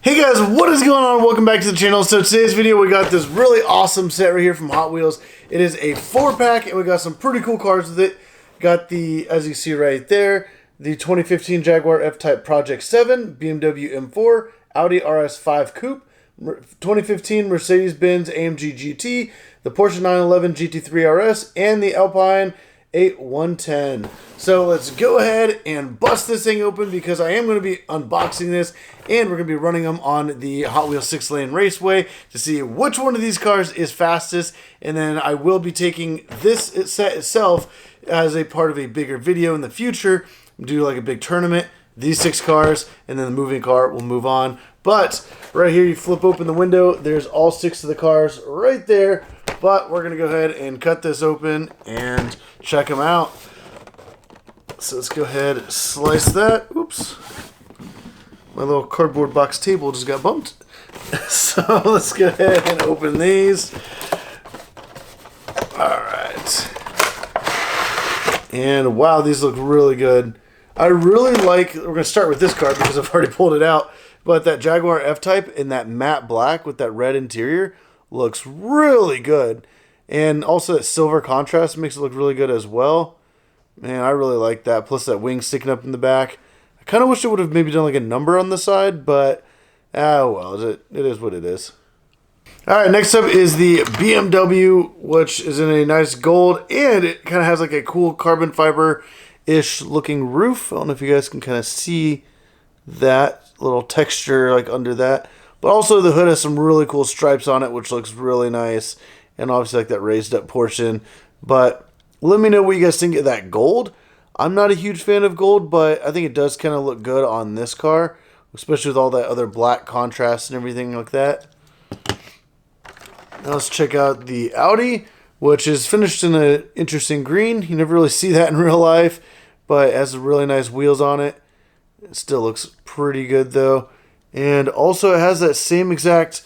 Hey guys, what is going on? Welcome back to the channel. So today's video, we got this really awesome set right here from Hot Wheels. It is a 4-pack and we got some pretty cool cars with it. Got the, as you see right there, the 2015 Jaguar F-Type Project 7, BMW M4, Audi RS5 Coupe, 2015 Mercedes-Benz AMG GT, the Porsche 911 GT3 RS, and the Alpine 8110. So let's go ahead and bust this thing open because I am going to be unboxing this and we're going to be running them on the Hot Wheels 6 Lane Raceway to see which one of these cars is fastest, and then I will be taking this set itself as a part of a bigger video in the future. Do like a big tournament, these 6 cars, and then the moving car will move on. But right here you flip open the window, there's all 6 of the cars right there. But we're going to go ahead and cut this open and check them out. So let's go ahead and slice that. Oops. My little cardboard box table just got bumped. So let's go ahead and open these. Alright. And wow, these look really good. I really like, we're going to start with this car because I've already pulled it out. But that Jaguar F-Type in that matte black with that red interior looks really good, and also that silver contrast makes it look really good as well. Man, I really like that. Plus that wing sticking up in the back. I kind of wish it would have maybe done like a number on the side, but well, it is what it is. All right, next up is the BMW, which is in a nice gold, and it kind of has like a cool carbon fiber-ish looking roof. I don't know if you guys can kind of see that little texture like under that. But also the hood has some really cool stripes on it, which looks really nice. And obviously like that raised up portion. But let me know what you guys think of that gold. I'm not a huge fan of gold, but I think it does kind of look good on this car, especially with all that other black contrast and everything like that. Now let's check out the Audi, which is finished in an interesting green. You never really see that in real life, but it has really nice wheels on it. It still looks pretty good though. And also it has that same exact,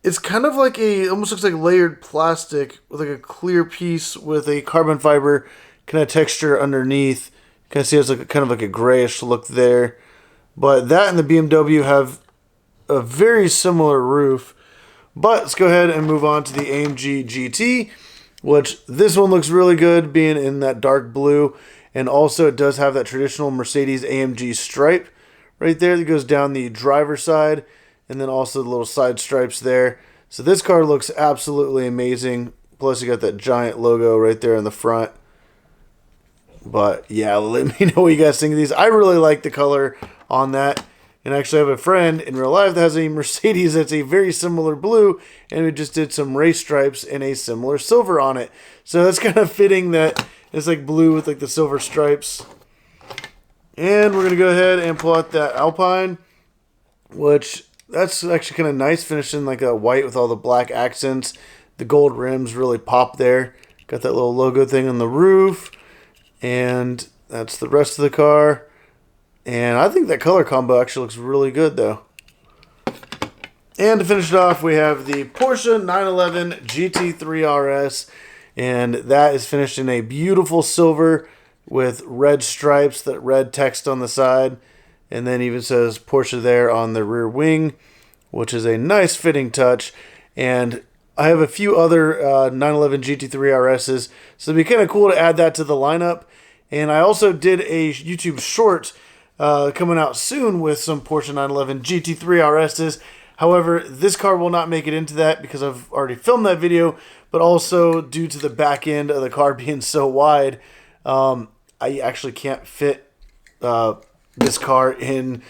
it's kind of like a, almost looks like layered plastic with like a clear piece with a carbon fiber kind of texture underneath. You can see it's like kind of like a grayish look there. But that and the BMW have a very similar roof. But let's go ahead and move on to the AMG GT, which this one looks really good being in that dark blue. And also it does have that traditional Mercedes AMG stripe right there that goes down the driver's side, and then also the little side stripes there. So this car looks absolutely amazing. Plus you got that giant logo right there in the front. But yeah, let me know what you guys think of these. I really like the color on that. And actually I have a friend in real life that has a Mercedes that's a very similar blue, and we just did some race stripes and a similar silver on it. So that's kind of fitting that it's like blue with like the silver stripes. And we're going to go ahead and pull out that Alpine, which that's actually kind of nice, finished in like a white with all the black accents. The gold rims really pop there. Got that little logo thing on the roof. And that's the rest of the car. And I think that color combo actually looks really good though. And to finish it off, we have the Porsche 911 GT3 RS. And that is finished in a beautiful silver with red stripes, that red text on the side, and then even says Porsche there on the rear wing, which is a nice fitting touch. And I have a few other 911 GT3 RSs, so it'd be kind of cool to add that to the lineup. And I also did a YouTube short coming out soon with some Porsche 911 GT3 RSs. However, this car will not make it into that because I've already filmed that video, but also due to the back end of the car being so wide, I actually can't fit this car in,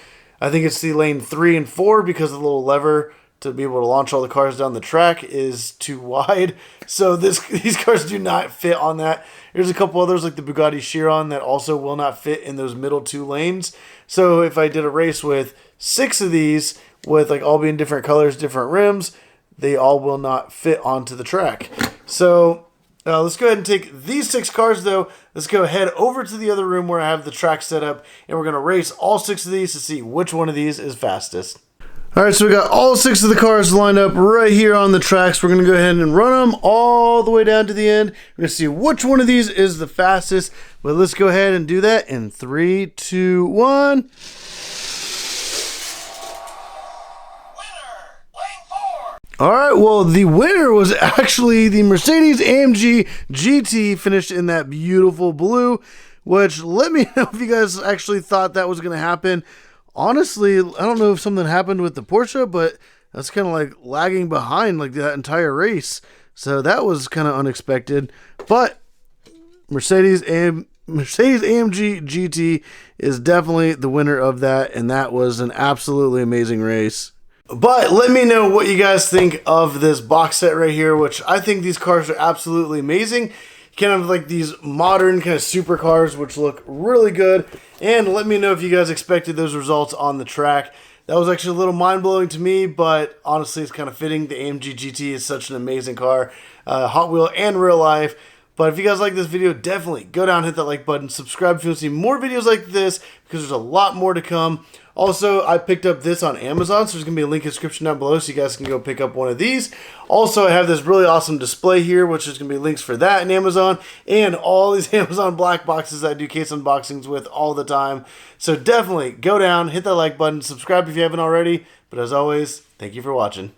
I think it's the lane 3 and 4 because the little lever to be able to launch all the cars down the track is too wide. So these cars do not fit on that. There's a couple others like the Bugatti Chiron that also will not fit in those middle 2 lanes. So if I did a race with 6 of these with like all being different colors, different rims, they all will not fit onto the track. So let's go ahead and take these 6 cars though. Let's go head over to the other room where I have the track set up, and we're going to race all 6 of these to see which one of these is fastest. Alright, so we got all 6 of the cars lined up right here on the tracks. We're going to go ahead and run them all the way down to the end. We're going to see which one of these is the fastest. But let's go ahead and do that in 3, 2, 1. All right, well, the winner was actually the Mercedes-AMG GT, finished in that beautiful blue, which let me know if you guys actually thought that was going to happen. Honestly, I don't know if something happened with the Porsche, but that's kind of like lagging behind like that entire race. So that was kind of unexpected. But Mercedes-AMG GT is definitely the winner of that, and that was an absolutely amazing race. But let me know what you guys think of this box set right here, which I think these cars are absolutely amazing. Kind of like these modern kind of supercars, which look really good. And let me know if you guys expected those results on the track. That was actually a little mind-blowing to me, but honestly, it's kind of fitting. The AMG GT is such an amazing car, Hot Wheel and real life. But if you guys like this video, definitely go down, hit that like button, subscribe if you want to see more videos like this, because there's a lot more to come. Also, I picked up this on Amazon, so there's going to be a link in the description down below so you guys can go pick up one of these. Also, I have this really awesome display here, which is going to be links for that in Amazon, and all these Amazon black boxes that I do case unboxings with all the time. So definitely go down, hit that like button, subscribe if you haven't already. But as always, thank you for watching.